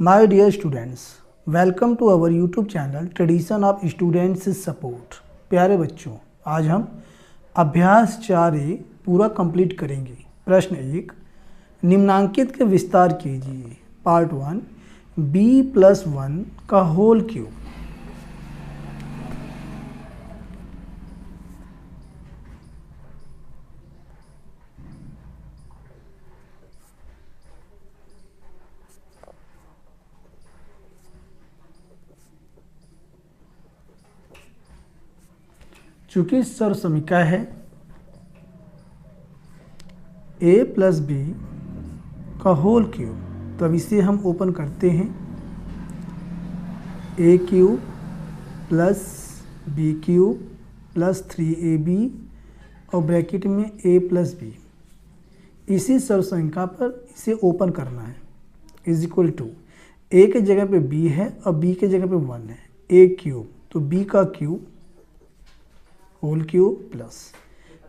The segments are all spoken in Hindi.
My dear students, welcome to our YouTube channel Tradition of Students Support। प्यारे बच्चों, आज हम अभ्यास 4A पूरा कंप्लीट करेंगे। प्रश्न 1, निम्नांकित के विस्तार कीजिए। पार्ट 1, b+1 का होल क्यूब। चूंकि सर्व समीकरण है a+b का होल क्यूब, तो अब इसे हम ओपन करते हैं। a³ + b³ + 3ab और ब्रैकेट में a+b। इसी सर्व समीकरण पर इसे ओपन करना है। इक्वल टू a के जगह पे b है और b के जगह पे 1 है। a³ तो b का cube whole cube plus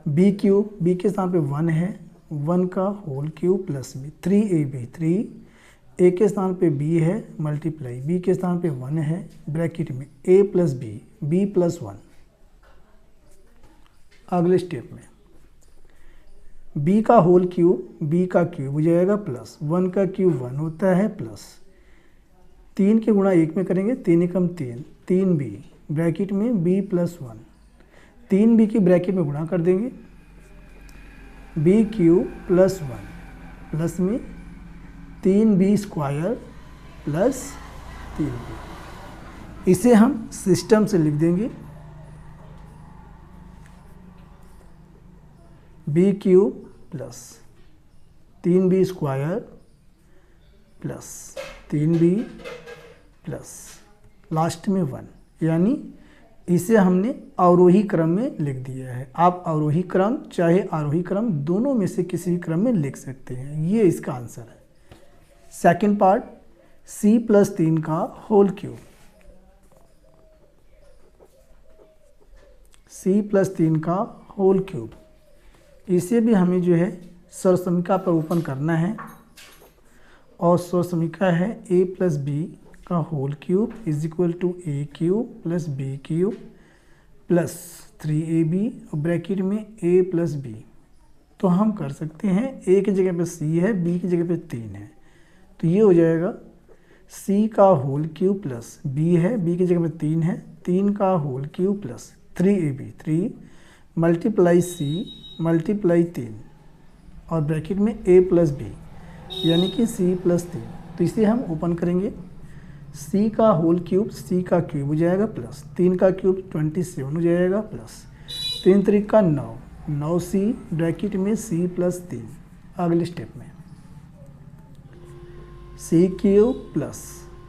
b³ b के स्थान पे 1 है, 1 का होल क्यूब प्लस में 3ab 3 a के स्थान पे b है मल्टीप्लाई b के स्थान पे 1 है, ब्रैकेट में a+b b+1। अगले स्टेप में b का होल क्यूब b का क्यूब हो जाएगा प्लस 1 का क्यूब 1 होता है प्लस 3 के गुणा 1 में करेंगे 3 एकम 3 3b ब्रैकेट में b+1। 3b की ब्रैकेट में गुणा कर देंगे b³ + 1 प्लस में 3b² प्लस 3b। इसे हम सिस्टम से लिख देंगे b³ plus 3b² plus 3b plus last में 1, यानी इसे हमने अवरोही क्रम में लिख दिया है। आप अवरोही क्रम चाहे आरोही क्रम दोनों में से किसी भी क्रम में लिख सकते हैं। ये इसका आंसर है। सेकंड पार्ट, c+3 का होल क्यूब। c+3 का होल क्यूब, इसे भी हमें जो है सर्व समीकरण पर ओपन करना है और सर्व समीकरण है a+b का whole cube = a³ + b³ plus 3ab और ब्रैकेट में a+b। तो हम कर सकते हैं a की जगह पे c है, b की जगह पे 3 है, तो ये हो जाएगा c का होल क्यूब प्लस b है, b की जगह पे 3 है, 3 का whole cube plus 3ab 3 multiply c multiply 3 और ब्रैकेट में a+b यानी कि c+3। तो इसे हम ओपन करेंगे। c का होल क्यूब c का क्यूब हो जाएगा प्लस 3 का क्यूब 27 हो जाएगा प्लस 3 3 का 9 9c ब्रैकेट में c+3। अगले स्टेप में c³ प्लस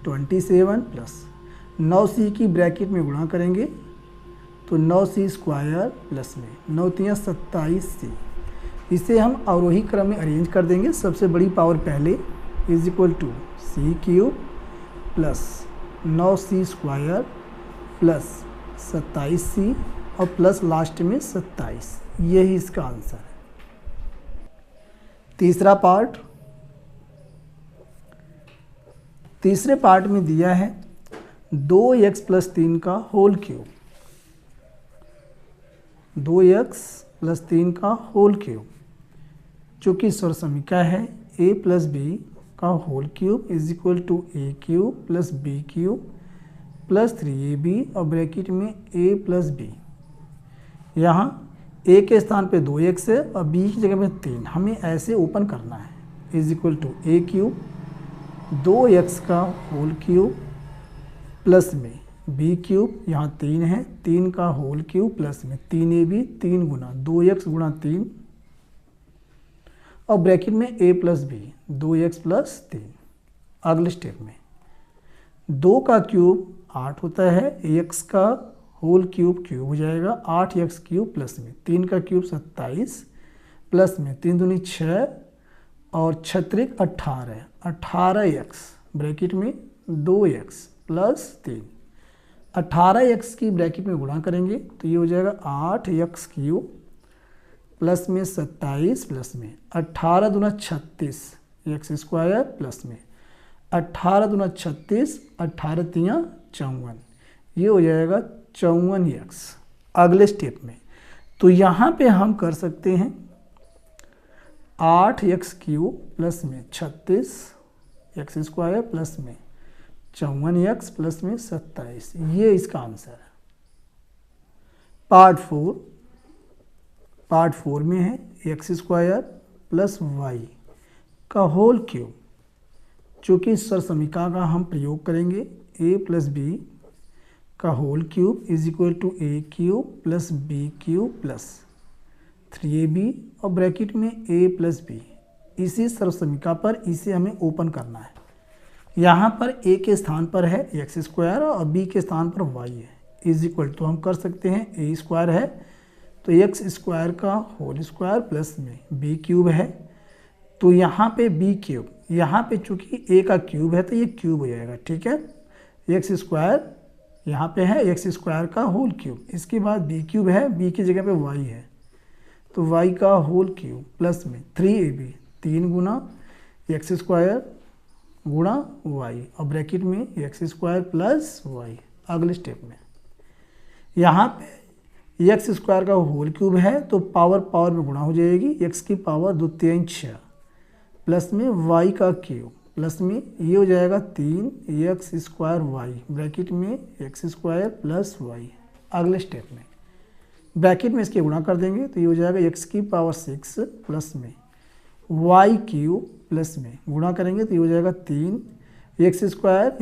27 प्लस 9c की ब्रैकेट में गुणा करेंगे तो 9c² प्लस में 9 3 27c। इसे हम अवरोही क्रम में अरेंज कर देंगे। सबसे बड़ी पावर पहले = c³ plus 9c² plus 27c और प्लस लास्ट में 27। यही इसका आंसर है। तीसरा पार्ट, तीसरे पार्ट में दिया है 2x + 3 का होल क्यूब। 2x + 3 का होल क्यूब, चूँकि सर्व समीकरण है a+b का whole cube = a³ + b³ plus 3ab और ब्रैकेट में a+b। यहाँ a के स्थान पे 2x है और b की जगह पे 3, हमें ऐसे ओपन करना है। a³ 2x का होल क्यूब प्लस में b³ यहाँ 3 है, 3 का होल क्यूब प्लस में 3ab 3 गुना 2x गुणा 3 और ब्रैकेट में a+b 2x + 3। अगले स्टेप में 2 का क्यूब 8 होता है, x का होल क्यूब क्यूब हो जाएगा 8x³ प्लस में 3 का क्यूब 27 प्लस में 3 दूनी 6 और 6 18 18x ब्रैकेट में 2x प्लस 3। 18x की ब्रैकेट में गुणा करेंगे तो ये हो जाएगा 8x³ प्लस में 27 प्लस में 18 दूना 36 x² प्लस में 18 दूना 36, 18 तियाँ 54, ये हो जाएगा 54x। अगले स्टेप में तो यहाँ पे हम कर सकते हैं 8x³ प्लस में 36 एक्स स्क्वायर प्लस में 54x प्लस में 27, ये इसका आंसर है। पार्ट 4 में है x² प्लस वाई का होल क्यूब, चूँकि सरसमीका का हम प्रयोग करेंगे a प्लस बी का whole cube is equal to a³ plus b³ plus 3ab और ब्रैकेट में a प्लस बी। इसी सरसमीका पर इसे हमें ओपन करना है। यहाँ पर a के स्थान पर है x² और b के स्थान पर y है, इज इक्वल टू हम कर सकते हैं a² है तो x² का होल स्क्वायर प्लस में b³ है, तो यहाँ पे b³, यहाँ पे चूँकि a का क्यूब है तो ये क्यूब हो जाएगा, ठीक है। x² यहाँ पे है x² का होल क्यूब, इसके बाद b³ है, b की जगह पे y है तो y का होल क्यूब प्लस में 3ab, 3 गुना x² गुणा y और ब्रैकेट में x² प्लस y। अगले स्टेप में यहाँ पे x² का होल क्यूब है तो पावर में गुणा हो जाएगी, x की पावर 2 3 6 प्लस में y का क्यूब प्लस में ये हो जाएगा 3x² y ब्रैकेट में x² प्लस y। अगले स्टेप में ब्रैकेट में इसके गुणा कर देंगे तो ये हो जाएगा x की पावर 6 प्लस में y³ प्लस में गुणा करेंगे तो ये हो जाएगा 3x²,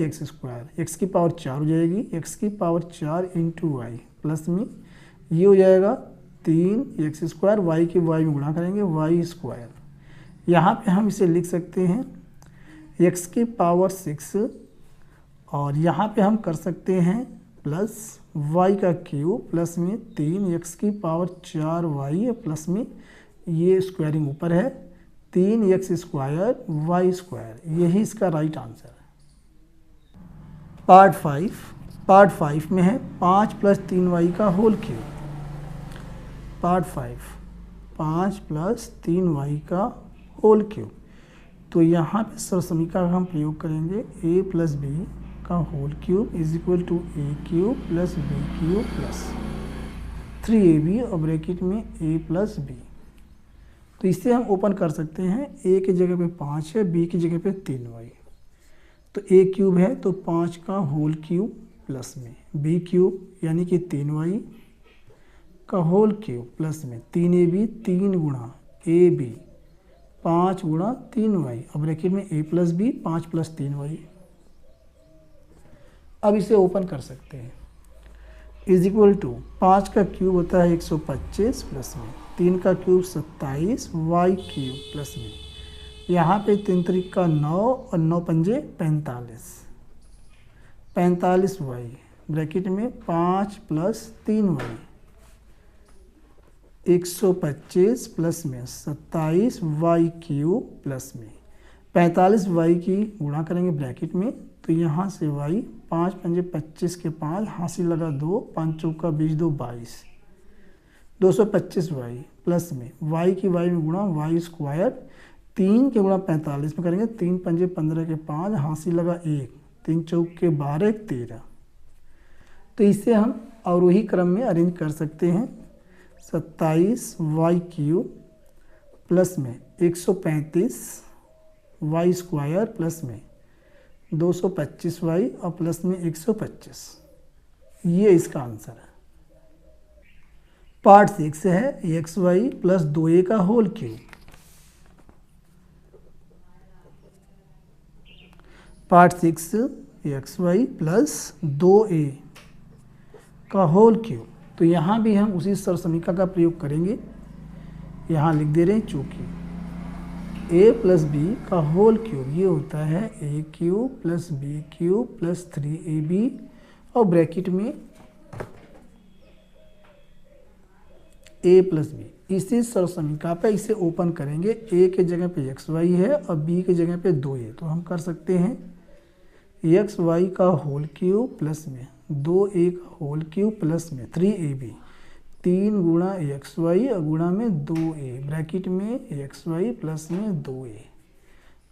x की पावर 4 हो जाएगी, x की पावर 4 इंटू वाई प्लस में ये हो जाएगा 3x², y की y में गुणा करेंगे y²। यहाँ पे हम इसे लिख सकते हैं x की पावर 6 और यहाँ पे हम कर सकते हैं प्लस y का क्यूब प्लस में 3x की पावर 4y प्लस में ये स्क्वायरिंग ऊपर है 3x² y², यही इसका राइट आंसर है। पार्ट 5 में है 5 प्लस 3y का whole cube. Part 5 plus 3y का होल क्यूब, तो यहाँ पे सरसमीका का हम प्रयोग करेंगे a प्लस बी का whole cube is equal to a³ plus b³ plus 3ab और ब्रैकेट में a प्लस बी। तो इसे हम ओपन कर सकते हैं, a की जगह पे 5 है, b की जगह पे 3y, तो a³ है तो 5 का होल क्यूब प्लस में b³ यानी कि 3y का होल क्यूब प्लस में 3ab 3 गुणा ab 5 गुणा 3y और ब्रैकेट में a plus B 5 plus 3y। अब इसे ओपन कर सकते हैं इज इक्वल टू 5 का क्यूब होता है 125 प्लस में 3 का क्यूब 27 y³ प्लस में यहाँ पे 3 3 का 9 और 9 पंजे 45y ब्रैकेट में 5 प्लस 3y 125 प्लस में 27y³ प्लस में 45y की गुणा करेंगे ब्रैकेट में तो यहाँ से y 5 पंजे 25 के 5 हासिल लगा 2 5 चौका 20 2 22 225y प्लस में y की y में गुणा y², 3 के गुणा 45 में करेंगे 3 पंजे 15 के 5 हासिल लगा 1 3 चौक के 12 13। तो इसे हम अवरोही क्रम में अरेंज कर सकते हैं 27y³ प्लस में 135y² प्लस में 225y और प्लस में 125, ये इसका आंसर है। पार्ट 6 है xy प्लस 2a का whole cube. Part 6 xy plus 2a का होल क्यूब, तो यहाँ भी हम उसी सरसमीका का प्रयोग करेंगे। यहाँ लिख दे रहे हैं चूँकि a प्लस बी का होल क्यूब ये होता है a³ plus b³ plus 3ab और ब्रैकेट में a प्लस बी। इसी सरसमीका पे इसे ओपन करेंगे, a के जगह पे xy है और b के जगह पे 2a, तो हम कर सकते हैं xy का होल क्यूब प्लस में 2a का होल क्यूब प्लस में 3ab 3 गुणा xy और गुणा में 2a ब्रैकेट में xy प्लस में 2a।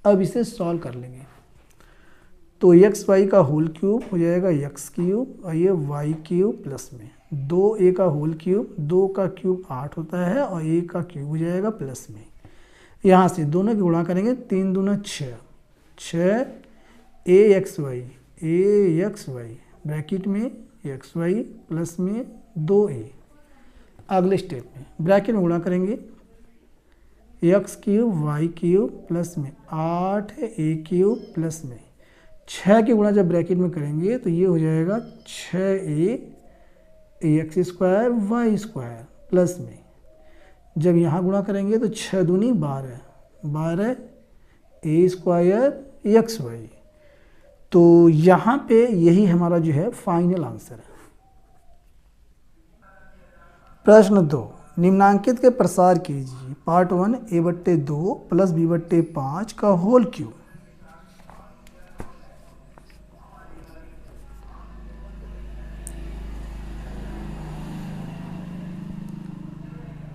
अब इसे सॉल्व कर लेंगे तो एक्स वाई का होल क्यूब हो जाएगा एक्स क्यूब और ये वाई क्यूब प्लस में 2a का होल क्यूब, 2 का क्यूब 8 होता है और a का क्यूब हो जाएगा प्लस में। यहाँ से दोनों की गुणा करेंगे, 3 दूना 6, 6 a एक्स वाई ब्रैकेट में एक्स वाई प्लस में 2a। अगले स्टेप में ब्रैकेट में गुणा करेंगे, x cube y cube plus में 8a क्यूब प्लस में 6 की गुणा जब ब्रैकेट में करेंगे तो ये हो जाएगा 6a x square y square plus में, जब यहाँ गुणा करेंगे तो 6 दूनी 12, 12 a स्क्वायर एक्स वाई। तो यहाँ पे यही हमारा जो है फाइनल आंसर है। प्रश्न 2, निम्नांकित के प्रसार कीजिए। पार्ट 1 a/2 प्लस b/5 का whole cube.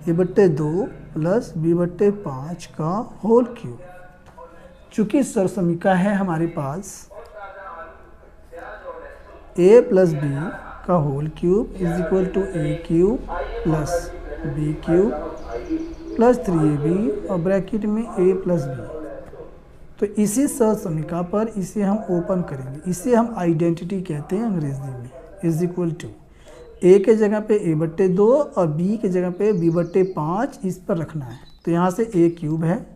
a/2 plus b/5 का होल क्यूब। चूँकि सरसमीका है हमारे पास a प्लस b का whole cube is equal to a cube plus b cube plus 3ab और ब्रैकेट में a प्लस b। तो इसी सरसमीका पर इसे हम ओपन करेंगे, इसे हम आइडेंटिटी कहते हैं अंग्रेजी में। इज इक्वल टू a के जगह पे a/2 और b के जगह पे b/5 इस पर रखना है। तो यहाँ से a क्यूब है,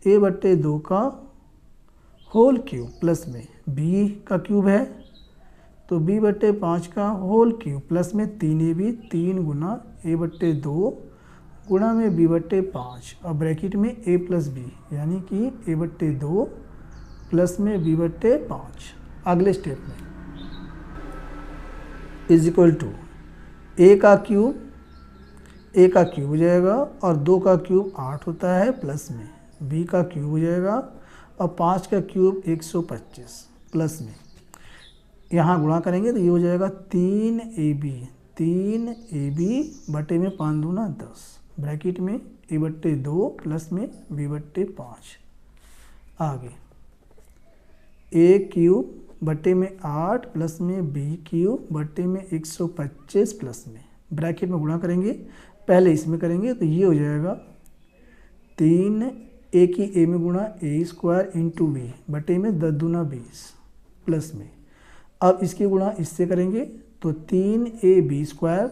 a/2 का होल क्यूब प्लस में b का क्यूब है तो b/5 का होल क्यूब प्लस में 3ab, 3 गुना a/2 गुणा में b/5 और ब्रैकेट में a प्लस b, यानी कि a/2 प्लस में b/5। अगले स्टेप में इज इक्वल टू a का क्यूब हो जाएगा और 2 का क्यूब 8 होता है प्लस में b का क्यूब हो जाएगा और 5 का क्यूब 125 प्लस में, यहाँ गुणा करेंगे तो ये हो जाएगा 3ab, 3ab बटे में 5 दूना 10 ब्रैकेट में a/2 प्लस में b/5। आगे a क्यूब बटे में 8 प्लस में b क्यूब बटे में 125 प्लस में, ब्रैकेट में गुणा करेंगे, पहले इसमें करेंगे तो ये हो जाएगा 3 a की a में गुणा a स्क्वायर इंटू b बटे में 10 दूना 20 प्लस में। अब इसकी गुणा इससे करेंगे तो 3ab स्क्वायर,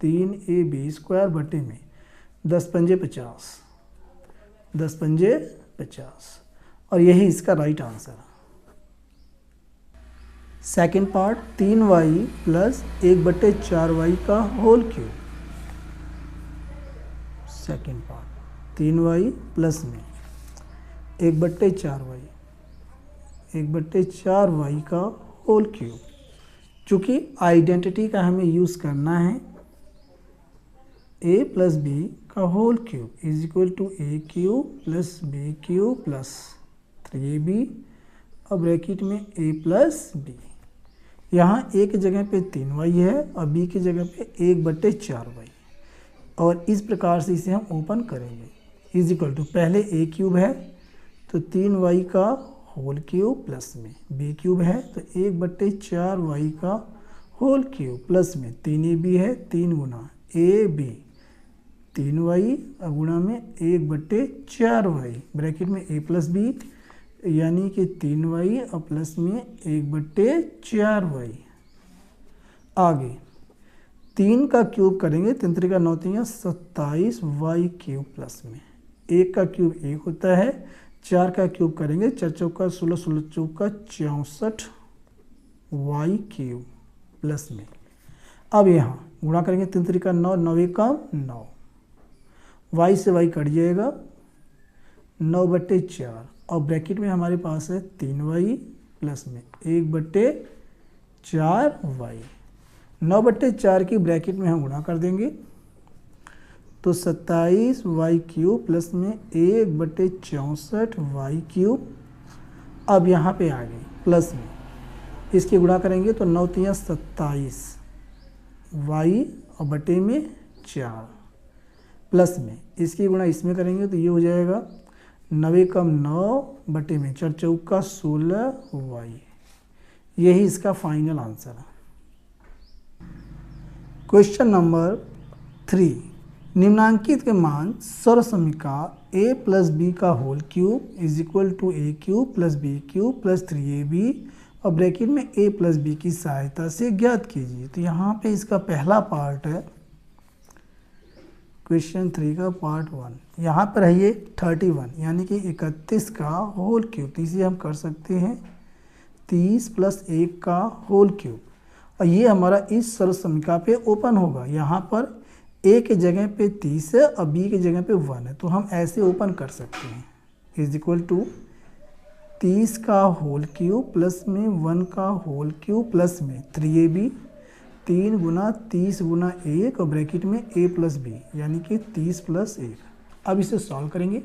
3ab स्क्वायर बटे में 10 पंजे 50, 10 पंजे 50 और यही इसका राइट आंसर है। Second part 3y plus 1/4y का whole cube. Second part 3y plus में 1/4y, 1/4y का होल क्यूब। चूँकि आइडेंटिटी का हमें यूज़ करना है, a प्लस b का whole cube is equal to a cube plus b cube plus 3ab और ब्रैकेट में a प्लस b। यहाँ a की जगह पे 3y है और b की जगह पे 1/4y और इस प्रकार से इसे हम ओपन करेंगे। इज इक्वल टू पहले a क्यूब है तो 3y का होल क्यूब प्लस में b क्यूब है तो 1/4y का होल क्यूब प्लस में 3ab है, 3 गुना ab 3y और गुणा में 1/4y ब्रैकेट में a प्लस b, यानी कि 3y और प्लस में 1/4y। आगे 3 का क्यूब करेंगे, 3 3 का 9 3 27y क्यूब प्लस में 1 का क्यूब 1 होता है, 4 का क्यूब करेंगे 4 चौका 16, 16 चौका 64y क्यूब प्लस में। अब यहाँ गुणा करेंगे 3 3 का 9, 9 1 का 9, y से y कट जाएगा 9/4 और ब्रैकेट में हमारे पास है 3y प्लस में 1/4y। 9/4 की ब्रैकेट में हम गुणा कर देंगे तो 27y क्यूब प्लस में 1/64y क्यूब। अब यहाँ पे आ गई प्लस में, इसकी गुणा करेंगे तो 9 3 27 y और बटे में 4 प्लस में, इसकी गुणा इसमें करेंगे तो ये हो जाएगा 9 कम 9 बटे में 4 चौका 16y यही इसका फाइनल आंसर है। क्वेश्चन नंबर 3, निम्नांकित के मान सर्वसमीका a प्लस बी का whole cube is equal to a cube plus b cube plus 3ab और ब्रैकेट में a प्लस बी की सहायता से ज्ञात कीजिए। तो यहाँ पे इसका पहला पार्ट है क्वेश्चन 3 का पार्ट 1, यहाँ पर है ये 31 यानी कि 31 का होल क्यूब। तो इसे हम कर सकते हैं 30 प्लस 1 का होल क्यूब और ये हमारा इस सर्वसमीका पे ओपन होगा। यहाँ पर a के जगह पे 30 है और b के जगह पे 1 है, तो हम ऐसे ओपन कर सकते हैं इज इक्वल टू 30 का होल क्यूब प्लस में 1 का होल क्यूब प्लस में 3ab 3 गुना 30 गुना 1 और ब्रैकेट में a प्लस बी यानी कि 30 प्लस 1। अब इसे सॉल्व करेंगे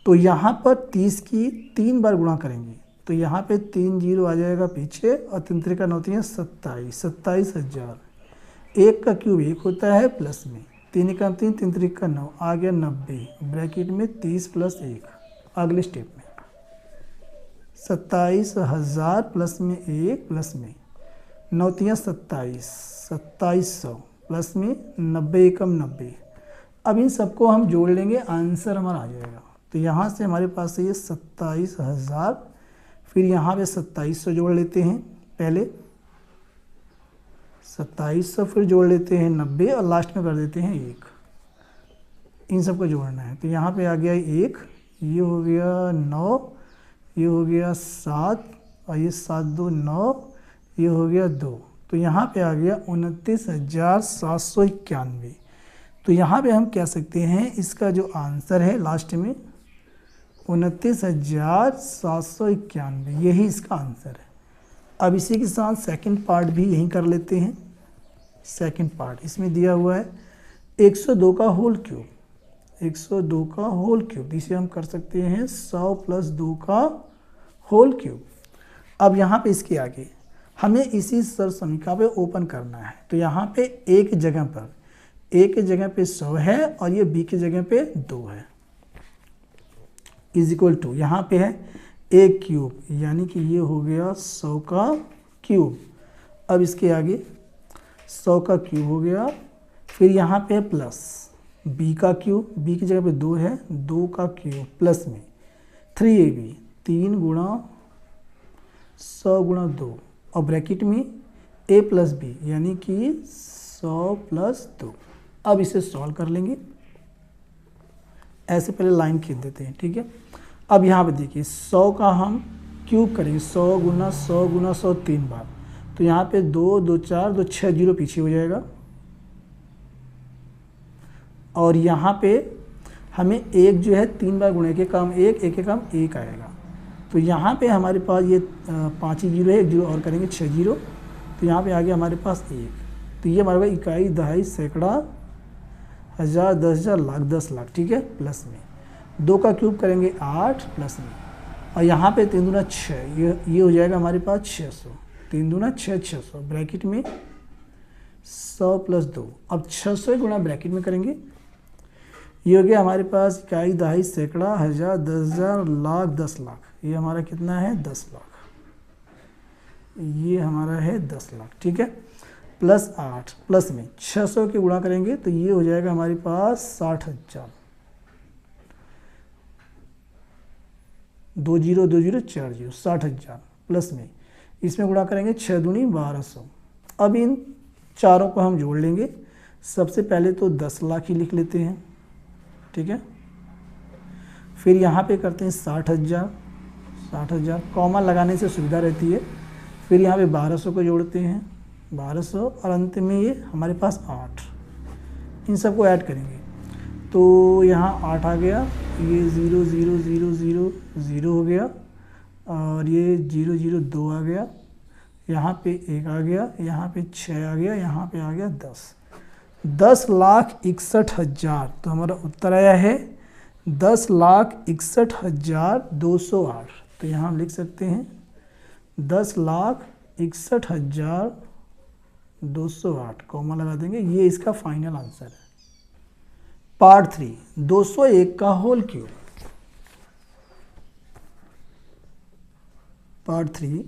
तो यहाँ पर 30 की 3 बार गुणा करेंगे तो यहाँ पे 3 जीरो आ जाएगा पीछे और 3 त्रिका 9 27,000। 1 का क्यूब 1 होता है प्लस में 3 का 3 3 त्रिका 9 आ गया 90 ब्रैकेट में 30 प्लस 1। अगले स्टेप में 27,000 प्लस में 1 प्लस में 9 27,000 प्लस में 90 एकम 90। अब इन सबको हम जोड़ लेंगे, आंसर हमारा आ जाएगा। तो यहाँ से हमारे पास ये 27,000, फिर यहाँ पे 2700 जोड़ लेते हैं पहले 2700, फिर जोड़ लेते हैं 90 और लास्ट में कर देते हैं 1। इन सबको जोड़ना है तो यहाँ पे आ गया 1, ये हो गया 9, ये हो गया 7 और ये 7 2 9, ये हो गया 2। तो यहाँ पे आ गया 29,791। तो यहाँ पे हम कह सकते हैं इसका जो आंसर है लास्ट में 29,791, यही इसका आंसर है। अब इसी के साथ सेकंड पार्ट भी यहीं कर लेते हैं। सेकंड पार्ट इसमें दिया हुआ है 102 का होल क्यूब, 102 का होल क्यूब, इसे हम कर सकते हैं 100 प्लस 2 का होल क्यूब। अब यहाँ पे इसके आगे हमें इसी सर्वसमीका पे ओपन करना है। तो यहाँ पे a की जगह पर a के जगह पे 100 है और ये b की जगह पे 2 है इज इक्वल टू यहाँ पे है a क्यूब यानी कि ये हो गया 100 का क्यूब। अब इसके आगे 100 का क्यूब हो गया, फिर यहाँ पे प्लस b का क्यूब, b की जगह पे 2 है 2 का क्यूब प्लस में 3ab 3 गुणा 100 गुणा 2 और ब्रैकेट में a प्लस बी यानी कि 100 प्लस 2। अब इसे सॉल्व कर लेंगे, ऐसे पहले लाइन खींच देते हैं, ठीक है। अब यहाँ पे देखिए 100 का हम क्यूब करेंगे 100 गुना 100 गुना 100 3 बार, तो यहाँ पे 2 2 4 2 6 जीरो पीछे हो जाएगा और यहाँ पे हमें एक जो है 3 बार गुणे के काम 1 1 के काम 1 आएगा। तो यहाँ पे हमारे पास ये 5 ही जीरो है, 1 जीरो और करेंगे 6 जीरो, तो यहाँ पे आ गया हमारे पास 1। तो ये हमारे पास इकाई दहाई सैकड़ा हज़ार 10,000 लाख 10 लाख, ठीक है। प्लस में 2 का क्यूब करेंगे 8 प्लस में और यहाँ पे 3 दूना 6, ये हो जाएगा हमारे पास 600, 3 दूना 6 600 ब्रैकेट में 100 प्लस 2। अब 600 गुणा ब्रैकेट में करेंगे, ये हो गया हमारे पास इकाई दहाई सैकड़ा हज़ार 10,000 लाख 10 लाख, ये हमारा कितना है 10 लाख, ये हमारा है 10 लाख, ठीक है। प्लस 8 प्लस में 600 के गुणा करेंगे तो ये हो जाएगा हमारे पास 60,000, 2 जीरो 2 जीरो 4 जीरो 60,000 प्लस में इसमें गुणा करेंगे 6 दूनी 1200। अब इन चारों को हम जोड़ लेंगे। सबसे पहले तो 10 लाख ही लिख लेते हैं, ठीक है। फिर यहाँ पे करते हैं 60,000, 60,000 कॉमा लगाने से सुविधा रहती है। फिर यहाँ पे 1200 को जोड़ते हैं 1200 और अंत में ये हमारे पास 8, इन सबको ऐड करेंगे तो यहाँ 8 आ गया, ये 0 0 0 0 0 हो गया और ये 0 0 2 आ गया, यहाँ पे 1 आ गया, यहाँ पे 6 आ गया, यहाँ पे आ गया 10,61,000। तो हमारा उत्तर आया है 10,61,208। तो यहाँ हम लिख सकते हैं 10,61,208 कॉमा लगा देंगे, ये इसका फाइनल आंसर है। पार्ट 3 201 का होल क्यूब। पार्ट 3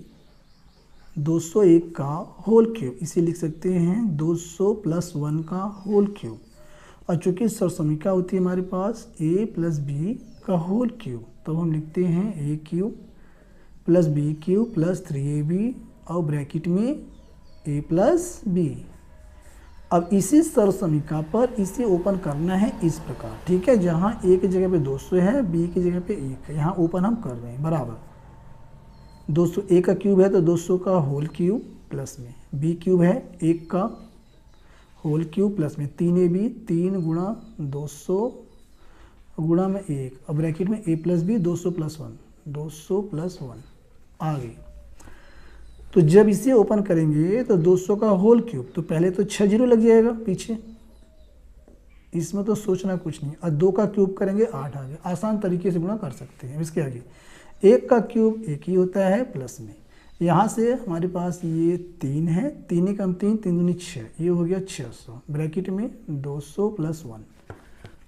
201 का होल क्यूब, इसे लिख सकते हैं 200 + 1 का होल क्यूब। और चूँकि सरसमीका होती है हमारे पास a + b का होल क्यूब, तो हम लिखते हैं a³ + b³ + 3ab और ब्रैकेट में a + b। अब इसी सरसमीका पर इसे ओपन करना है इस प्रकार, ठीक है। जहाँ a की जगह पे 200 है, b की जगह पे 1 है, यहाँ ओपन हम कर रहे हैं बराबर 200 a का क्यूब है तो 200 का होल क्यूब प्लस में b³ है 1 का होल क्यूब प्लस में 3ab 3 गुणा 200 गुणा में 1 और ब्रैकेट में a + b 200 + 1 200 + 1 आगे। तो जब इसे ओपन करेंगे तो 200 का होल क्यूब, तो पहले तो 6 जीरो लग जाएगा पीछे, इसमें तो सोचना कुछ नहीं। और 2 का क्यूब करेंगे 8 आ गया, आसान तरीके से गुणा कर सकते हैं। इसके आगे 1 का क्यूब 1 ही होता है प्लस में, यहाँ से हमारे पास ये 3 है, 3 कम 3 3 दूनी 6, ये हो गया 600 ब्रैकेट में 200 + 1।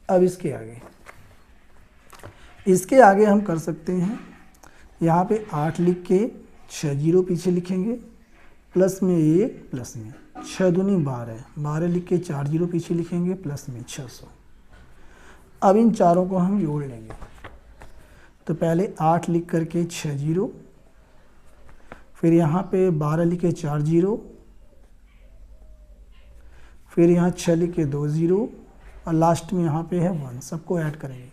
अब इसके आगे हम कर सकते हैं, यहाँ पे 8 लिख के 6 जीरो पीछे लिखेंगे प्लस में 1 प्लस में 6 दूनी 12 12 लिख के 4 जीरो पीछे लिखेंगे प्लस में 600। अब इन चारों को हम जोड़ लेंगे, तो पहले 8 लिख करके 6 जीरो, फिर यहाँ पे 12 लिख के 4 जीरो, फिर यहाँ 6 लिख के 2 जीरो और लास्ट में यहाँ पे है 1, सबको ऐड करेंगे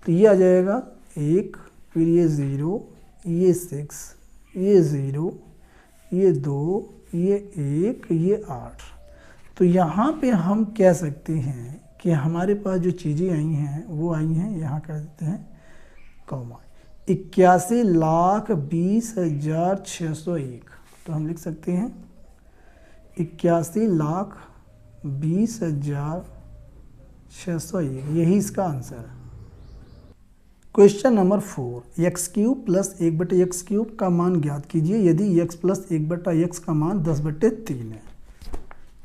तो ये आ जाएगा 1, फिर ये 0, ये 6, ये 0, ये 2, ये 1, ये 8। तो यहाँ पे हम कह सकते हैं कि हमारे पास जो चीज़ें आई हैं वो आई हैं, यहाँ कह देते हैं कॉमा 81,20,601। तो हम लिख सकते हैं 81,20,601, यही इसका आंसर है। क्वेश्चन नंबर 4, x³ + 1/x³ का मान ज्ञात कीजिए यदि x + 1/x का मान 10/3 है।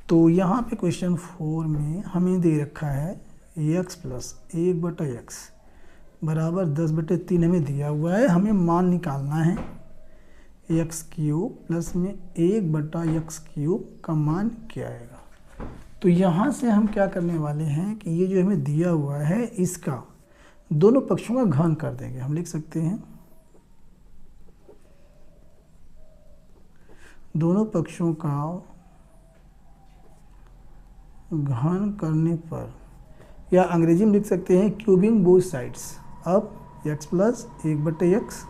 तो यहाँ पे क्वेश्चन 4 में हमें दे रखा है x + 1/x बराबर 10/3 हमें दिया हुआ है, हमें मान निकालना है x³ प्लस में 1/x³ का मान क्या आएगा। तो यहाँ से हम क्या करने वाले हैं कि ये जो हमें दिया हुआ है इसका दोनों पक्षों का घन कर देंगे। हम लिख सकते हैं दोनों पक्षों का घन करने पर, या अंग्रेजी में लिख सकते हैं क्यूबिंग बोथ साइड्स। अब x + 1/x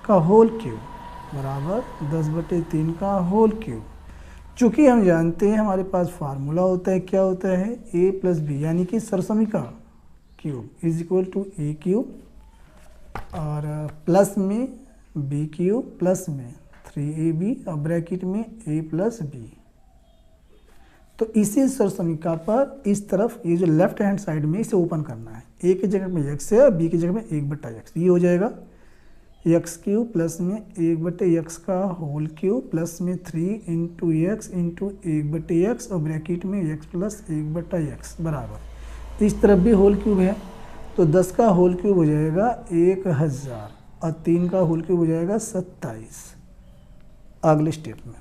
का होल क्यूब बराबर 10/3 का होल क्यूब। चूँकि हम जानते हैं हमारे पास फार्मूला होता है, क्या होता है a + b यानी कि सरसमीका क्यूब = a³ और प्लस में b³ प्लस में 3ab और ब्रैकेट में a + b। तो इसी सरसमीका पर इस तरफ ये जो लेफ्ट हैंड साइड में इसे ओपन करना है, a की जगह में x है और b की जगह में 1/x, ये हो जाएगा x³ प्लस में 1/x का होल क्यूब प्लस में 3 × x × 1/x और ब्रैकेट में x + 1/x बराबर, इस तरफ भी होल क्यूब है तो 10 का होल क्यूब हो जाएगा 1000 और 3 का होल क्यूब हो जाएगा 27। अगले स्टेप में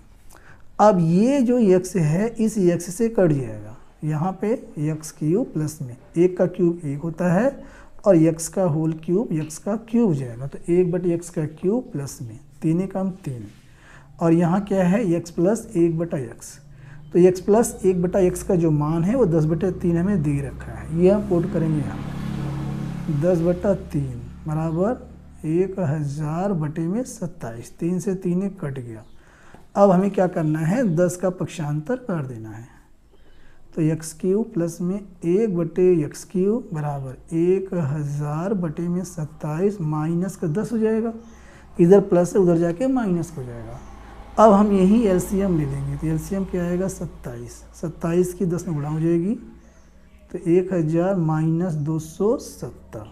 अब ये जो x है इस x से कट जाएगा, यहाँ पे x³ प्लस में 1 का क्यूब 1 होता है और x का होल क्यूब x का क्यूब हो जाएगा, तो 1/x का क्यूब प्लस में 3 कम 3 और यहाँ क्या है x + 1/x। तो x + 1/x का जो मान है वो 10/3 हमें दे रखा है, ये हम पुट करेंगे यहाँ 10/3 बराबर 1000/27, 3 से 3 कट गया। अब हमें क्या करना है 10 का पक्षांतर कर देना है, तो x³ प्लस में 1/x³ बराबर 1000/27 माइनस का 10 हो जाएगा, इधर प्लस है उधर जाके माइनस हो जाएगा। अब हम यही एलसीएम ले लेंगे, तो एलसीएम क्या आएगा 27, 27 की 10 में गुणा हो जाएगी तो 1000 माइनस 270।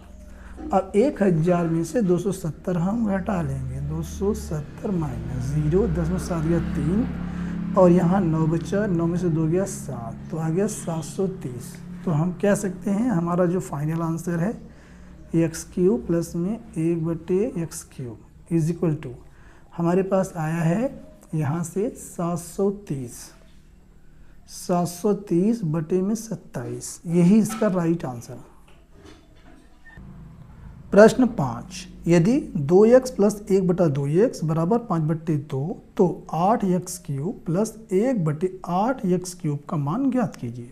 अब 1000 में से 270 हम घटा लेंगे, 270 माइनस 0, 10 में 7 गया 3 और यहाँ 9 बचा, 9 में से 2 गया 7, तो आ गया 730। तो हम कह सकते हैं हमारा जो फाइनल आंसर है x³ प्लस में 1/x³ इज इक्वल टू हमारे पास आया है यहाँ से 730 बटे में 27, यही इसका राइट आंसर। प्रश्न 5, यदि 2x प्लस 1/2x बराबर 5/2 तो 8x³ प्लस 1/8x³ का मान ज्ञात कीजिए।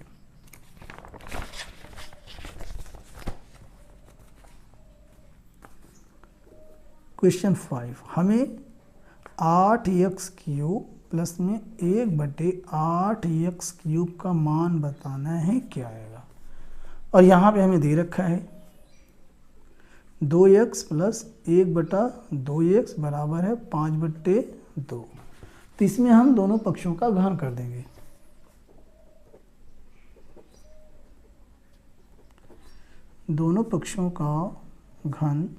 क्वेश्चन 5, हमें 8x³ प्लस में 1/8x³ का मान बताना है, क्या आएगा। और यहाँ पे हमें दे रखा है 2x प्लस 1/2x बराबर है 5/2। तो इसमें हम दोनों पक्षों का घन कर देंगे। दोनों पक्षों का घन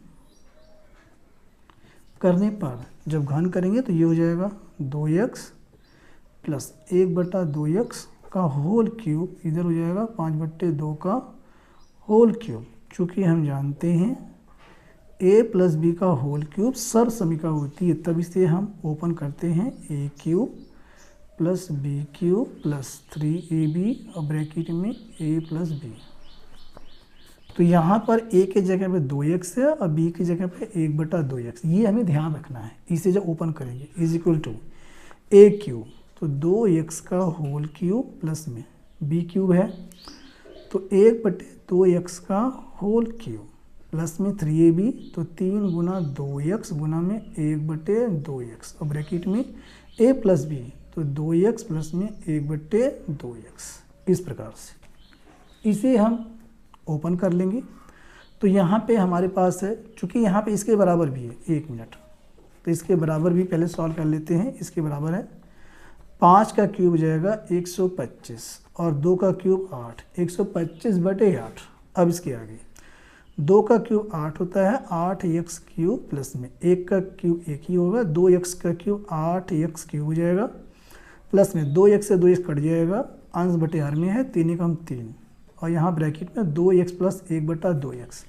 करने पर जब घन करेंगे तो ये हो जाएगा 2x प्लस 1/2x का होल क्यूब, इधर हो जाएगा 5/2 का होल क्यूब। चूँकि हम जानते हैं a प्लस बी का होल क्यूब सर्वसमीका होती है, तब इसे हम ओपन करते हैं a³ plus b³ plus 3ab और ब्रैकेट में a प्लस b। तो यहाँ पर a के जगह पे 2x है और b की जगह पे 1/2x, ये हमें ध्यान रखना है। इसे जब ओपन करेंगे इज इक्वल टू a³, तो 2x का होल क्यूब प्लस में b³ है तो 1/2x का होल क्यूब प्लस में 3ab, तो 3 गुना 2x गुना में 1/2x और ब्रैकेट में a प्लस b, तो 2x प्लस में 1/2x। इस प्रकार से इसे हम ओपन कर लेंगे। तो यहाँ पे हमारे पास है, चूँकि यहाँ पे इसके बराबर भी है, 1 मिनट, तो इसके बराबर भी पहले सॉल्व कर लेते हैं। इसके बराबर है 5 का क्यूब हो जाएगा 125 और 2 का क्यूब 8, 125/8। अब इसके आगे 2 का क्यूब 8 होता है 8x³ प्लस में 1 का क्यूब 1 ही होगा, 2x का क्यूब 8x³ हो जाएगा प्लस में 2x से 2x कट जाएगा, अंश बटे हर में है 3 एकम 3 और यहाँ ब्रैकेट में 2x प्लस 1/2x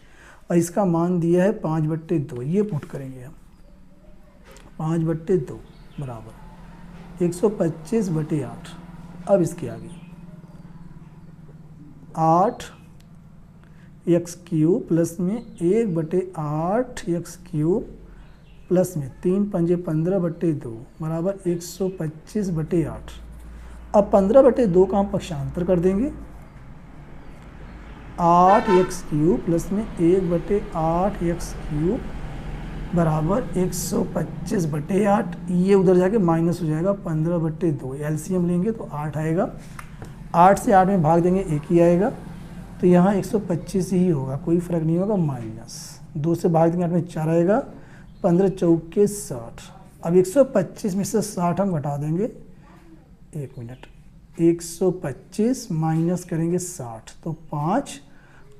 और इसका मान दिया है 5/2। ये पुट करेंगे हम 5/2 बराबर 125/8। अब इसके आगे 8x³ प्लस में 1/8x³ प्लस में 3 पंजे 15/2 बराबर 125/8। अब 15/2 का हम पक्षांतर कर देंगे। 8x³ प्लस में 1/8x³ बराबर 125/8। ये उधर जाके माइनस हो जाएगा 15/2, एलसीएम लेंगे तो 8 आएगा। 8 से 8 में भाग देंगे 1 ही आएगा, तो यहाँ 125 ही होगा, कोई फर्क नहीं होगा। माइनस 2 से भाग देंगे 8 में 4 आएगा, 15 चौके 60। अब 125 में से 60 हम घटा देंगे, 1 मिनट, 125 माइनस करेंगे 60 तो 5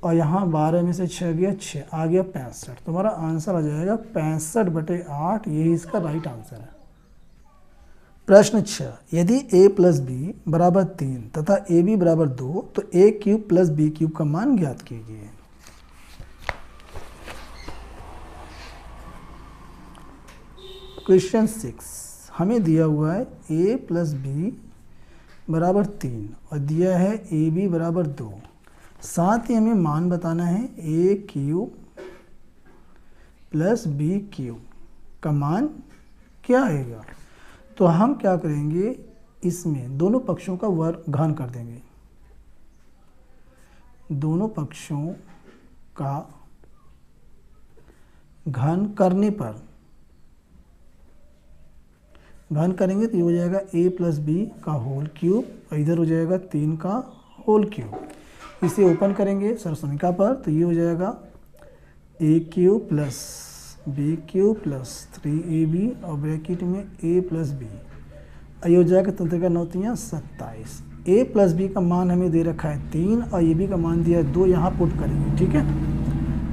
और यहाँ 12 में से 6 गया 6, आ गया 65। तो हमारा आंसर आ जाएगा 65/8, यही इसका राइट आंसर है। प्रश्न 6, यदि a प्लस बी बराबर 3 तथा ab बराबर 2 तो a³ प्लस b³ का मान ज्ञात कीजिए। क्वेश्चन 6, हमें दिया हुआ है a प्लस बी बराबर 3 और दिया है ab बराबर 2। साथ ही हमें मान बताना है a³ प्लस b³ का मान क्या आएगा। तो हम क्या करेंगे, इसमें दोनों पक्षों का वर्ग घन कर देंगे। दोनों पक्षों का घन करने पर घन करेंगे तो ये हो जाएगा a प्लस बी का होल क्यूब और इधर हो जाएगा 3 का होल क्यूब। इसे ओपन करेंगे सर्वसमीका पर तो ये हो जाएगा a³ plus b³ plus 3ab और ब्रैकेट में a प्लस बी, ये हो जाएगा तंत्र का 9 × 27। a प्लस बी का मान हमें दे रखा है 3 और ab का मान दिया है 2, यहाँ पुट करेंगे। ठीक है,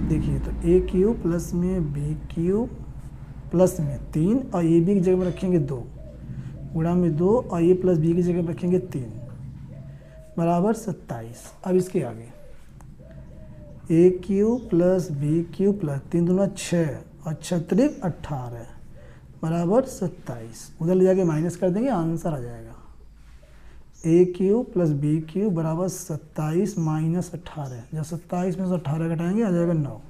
देखिए तो a³ प्लस में b³ प्लस में 3 और ab की जगह में रखेंगे 2 गुणा में 2 और a प्लस बी की जगह में रखेंगे 3 बराबर 27। अब इसके आगे a³ प्लस b³ प्लस 3 दूना 6 और 6 × 18 बराबर 27, उधर ले जाके माइनस कर देंगे, आंसर आ जाएगा ए क्यूब प्लस बी क्यूब बराबर 27 माइनस 18। जब 27 में से 18 घटाएंगे आ जाएगा 9।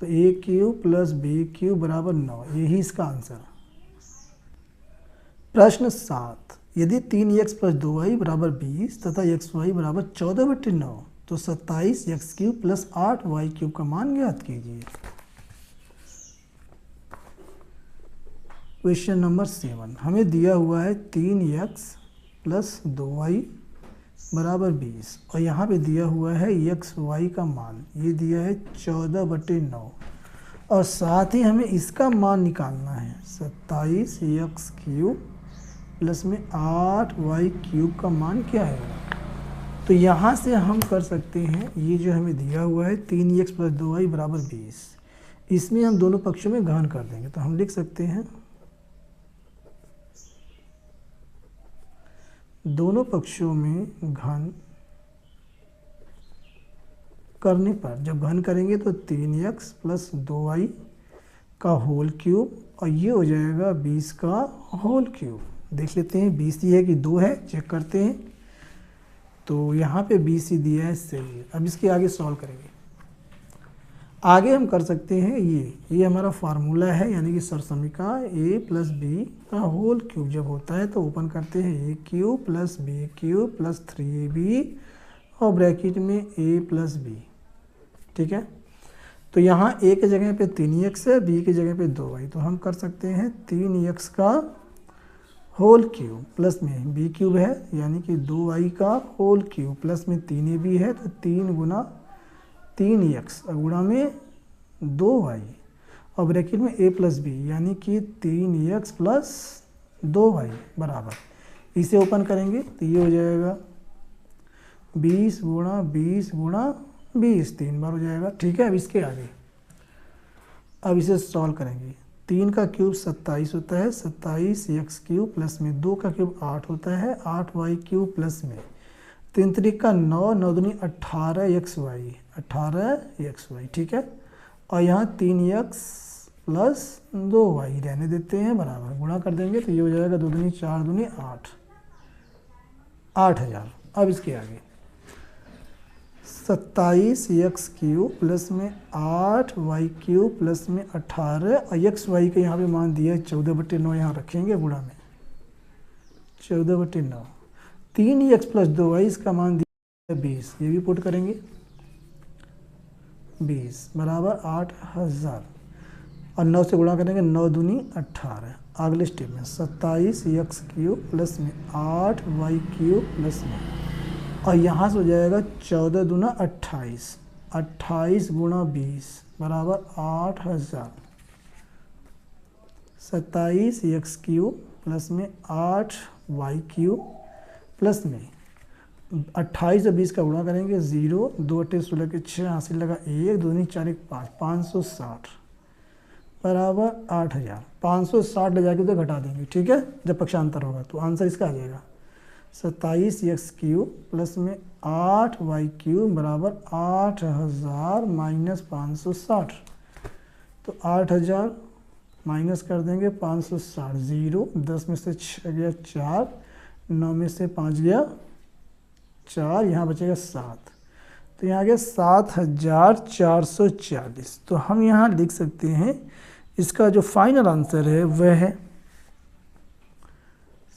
तो ए क्यूब प्लस बी क्यूब बराबर 9, यही इसका आंसर है। प्रश्न 7, यदि 3x प्लस 2y बराबर 20 तथा xy बराबर 14/9 तो 27x cube plus 8y cube का मान ज्ञात कीजिए। क्वेश्चन नंबर 7, हमें दिया हुआ है 3x प्लस 2y बराबर 20 और यहाँ पे दिया हुआ है xy का मान, ये दिया है 14/9 और साथ ही हमें इसका मान निकालना है 27x क्यूब प्लस में 8y क्यूब का मान क्या है। तो यहाँ से हम कर सकते हैं, ये जो हमें दिया हुआ है 3x प्लस 2y बराबर 20, इसमें हम दोनों पक्षों में घन कर देंगे। तो हम लिख सकते हैं दोनों पक्षों में घन करने पर, जब घन करेंगे तो 3x प्लस 2y का होल क्यूब और ये हो जाएगा 20 का होल क्यूब। देख लेते हैं 20 ही है कि 2 है, चेक करते हैं। तो यहाँ पे 20 ही दिया है, सही है। अब इसके आगे सॉल्व करेंगे। आगे हम कर सकते हैं ये हमारा फार्मूला है, यानी कि सरसमीका a प्लस बी का होल क्यूब जब होता है तो ओपन करते हैं a cube plus b cube plus 3ab और ब्रैकेट में a प्लस बी। ठीक है, तो यहाँ a के जगह पे 3x है, b की जगह पे 2y, तो हम कर सकते हैं 3x का होल क्यूब प्लस में b क्यूब है, यानी कि 2y का होल क्यूब प्लस में 3ab है, तो 3 गुना 3x और गुणा में 2y और ब्रैकेट में a प्लस बी, यानी कि 3x प्लस 2y बराबर, इसे ओपन करेंगे तो ये हो जाएगा 20 गुणा 20 गुणा 20, 3 बार हो जाएगा। ठीक है, अब इसके आगे अब इसे सॉल्व करेंगे। 3 का क्यूब 27 होता है, 27x क्यूब प्लस में 2 का क्यूब 8 होता है, 8y क्यूब प्लस में 3 त्रिक का 9, 9 दूनी 18xy, 18xy। ठीक है, और यहाँ 3x प्लस 2y रहने देते हैं बराबर, गुणा कर देंगे तो ये हो जाएगा 2 दूनी 4 दूनी 8, 8000। अब इसके आगे 27x क्यूब प्लस में 8y क्यूब प्लस में 18 और xy के यहाँ पे मान दिया है 14/9, यहाँ रखेंगे गुणा में 14/9। 3x प्लस 2y इसका मान दिया है 20, ये भी पुट करेंगे 20 बराबर 8000 और 9 से गुणा करेंगे, 9 दूनी 18। अगले स्टेप में 27x क्यूब प्लस में 8y क्यूब प्लस में, और यहाँ से हो जाएगा 14 दूना 28, 28 गुणा 20 बराबर 8000। 27x क्यूब प्लस में 8y क्यूब प्लस में 28 और 20 का गुणा करेंगे, 0 2 8 16 के 6 हासिल लगा 1 2 दूनी 4 1 5, 560 बराबर 8000। 560 ले जाके तो घटा देंगे, ठीक है, जब पक्षांतर होगा तो आंसर इसका आ जाएगा 27x क्यूब प्लस में 8y क्यूब बराबर 8000 माइनस 560। तो 8000 माइनस कर देंगे 560, 0 10 में से 6 गया 4, 9 में से 5 गया 4, यहाँ बचेगा 7, तो यहाँ गया 7440। तो हम यहाँ लिख सकते हैं इसका जो फाइनल आंसर है वह है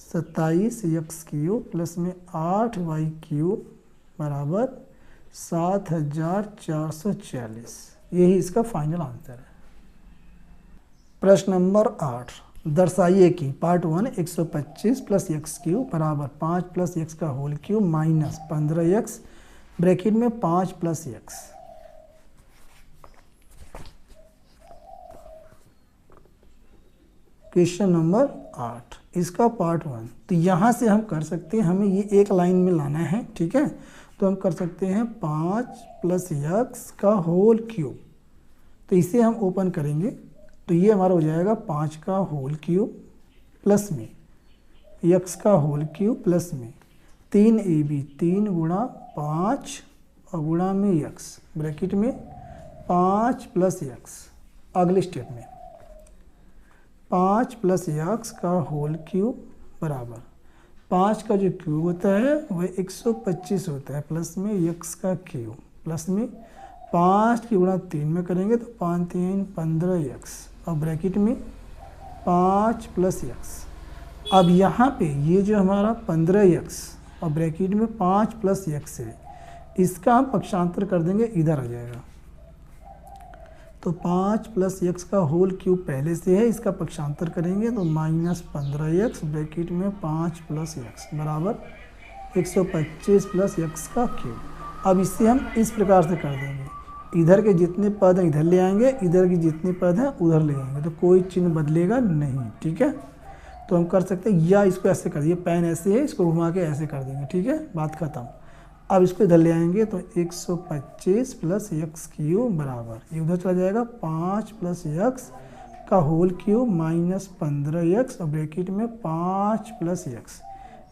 27x क्यूब प्लस में 8y क्यूब बराबर 7440, यही इसका फाइनल आंसर है। प्रश्न नंबर 8, दर्शाइए कि पार्ट 1 125 प्लस एक्स क्यूब बराबर 5 प्लस एक्स का whole cube minus 15x bracket में 5 प्लस एक्स। क्वेश्चन नंबर 8, इसका पार्ट 1। तो यहाँ से हम कर सकते हैं, हमें ये एक लाइन में लाना है, ठीक है, तो हम कर सकते हैं 5 प्लस एक्स का होल क्यूब, तो इसे हम ओपन करेंगे तो ये हमारा हो जाएगा 5 का होल क्यूब प्लस में एक्स का होल क्यूब प्लस में 3ab 3 गुणा 5 और गुणा में एक्स ब्रैकेट में 5 प्लस एक्स। अगले स्टेप में 5 प्लस यक्स का होल क्यूब बराबर 5 का जो क्यूब होता है वह 125 होता है, प्लस में यक्स का क्यूब, प्लस में 5 की गुणा 3 में करेंगे तो 5 3 15 यक्स, और ब्रैकेट में 5 प्लस यक्स। अब यहाँ पे ये जो हमारा 15 यक्स और ब्रैकेट में 5 प्लस यक्स है, इसका हम पक्षांतर कर देंगे, इधर आ जाएगा। तो 5 प्लस यक्स का होल क्यूब पहले से है, इसका पक्षांतर करेंगे तो माइनस 15 यक्स ब्रैकेट में 5 प्लस यक्स बराबर 125 प्लस यक्स का क्यूब। अब इसे हम इस प्रकार से कर देंगे, इधर के जितने पद हैं इधर ले आएंगे, इधर के जितने पद हैं उधर ले आएंगे, तो कोई चिन्ह बदलेगा नहीं, ठीक है। तो हम कर सकते हैं, या इसको ऐसे कर दिए, पेन ऐसे है, इसको घुमा के ऐसे कर देंगे, ठीक है, बात खत्म। अब इसको इधर ले आएंगे तो 125 प्लस यक्स क्यूब बराबर, ये उधर चला जाएगा 5 प्लस यक्स का होल क्यूब माइनस 15 यक्स और ब्रैकेट में 5 प्लस यक्स।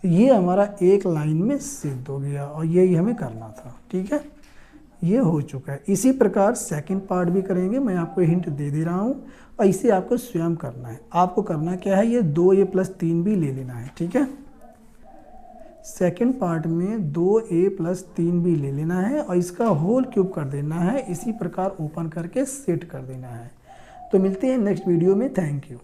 ये हमारा एक लाइन में सिद्ध हो गया और यही हमें करना था, ठीक है, ये हो चुका है। इसी प्रकार सेकंड पार्ट भी करेंगे, मैं आपको हिंट दे रहा हूँ और इसे आपको स्वयं करना है। आपको करना क्या है, ये 2a प्लस 3 भी ले लेना है, ठीक है। सेकंड पार्ट में 2a प्लस 3 भी ले लेना है और इसका होल क्यूब कर देना है, इसी प्रकार ओपन करके सेट कर देना है। तो मिलते हैं नेक्स्ट वीडियो में, थैंक यू।